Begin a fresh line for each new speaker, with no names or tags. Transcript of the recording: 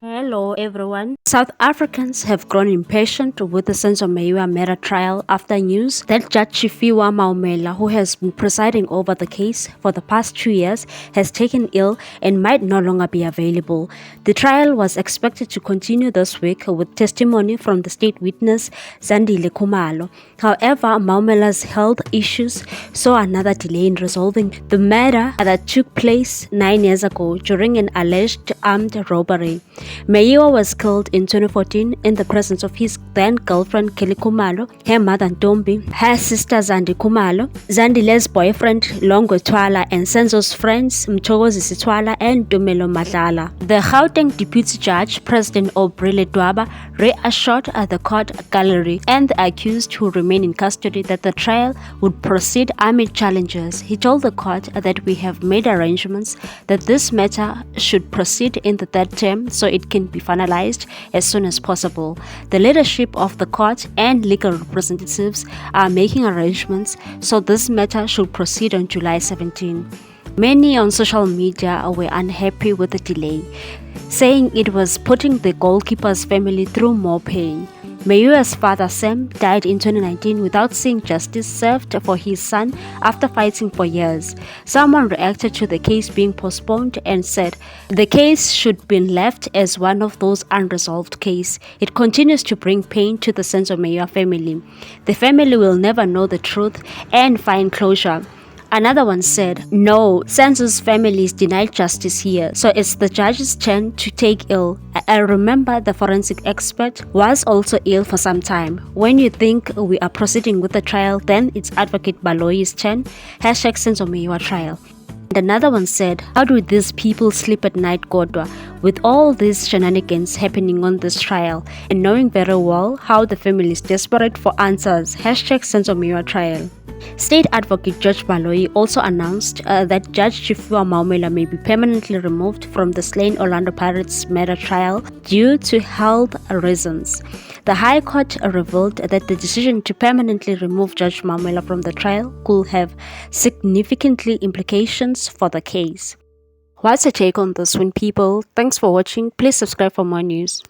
Hello everyone. South Africans have grown impatient with the Senzo Maumella trial after news that Judge Tshifhiwa Maumella, who has been presiding over the case for the past 2 years, has taken ill and might no longer be available. The trial was expected to continue this week with testimony from the state witness Zandile Khumalo. However, Maumella's health issues saw another delay in resolving the matter that took place 9 years ago during an alleged armed robbery. Mayiwa was killed in 2014 in the presence of his then-girlfriend Kelly Khumalo, her mother Ntombi, her sister Zandi Khumalo, Zandile's boyfriend Longo Twala, and Senzo's friends Mthokozi Sitwala and Tumelo Madlala. The Gauteng Deputy Judge, President Obrile Dwaba, reassured at the court gallery and the accused who remain in custody that the trial would proceed amid challenges. He told the court that we have made arrangements that this matter should proceed in the third term so it can be finalized as soon as possible. The leadership of the court and legal representatives are making arrangements so this matter should proceed on July 17. Many on social media were unhappy with the delay, saying it was putting the goalkeeper's family through more pain. Mayiwa's father Sam died in 2019 without seeing justice served for his son after fighting for years. Someone reacted to the case being postponed and said the case should be left as one of those unresolved cases. It continues to bring pain to the Senzo Mayiwa family. The family will never know the truth and find closure. Another one said, no, Senzo's family is denied justice here, so it's the judge's turn to take ill. I remember the forensic expert was also ill for some time. When you think we are proceeding with the trial, then it's Advocate Baloyi's turn. #Senzo Mayiwa trial. And another one said, how do these people sleep at night, Godwa, with all these shenanigans happening on this trial and knowing very well how the family is desperate for answers? #Senzo Mayiwa trial. State Advocate Judge Baloyi also announced that Judge Tshifhiwa Maumella may be permanently removed from the slain Orlando Pirates murder trial due to health reasons. The High Court revealed that the decision to permanently remove Judge Maumella from the trial could have significantly implications for the case. What's your take on this one, people? Thanks for watching. Please subscribe for more news.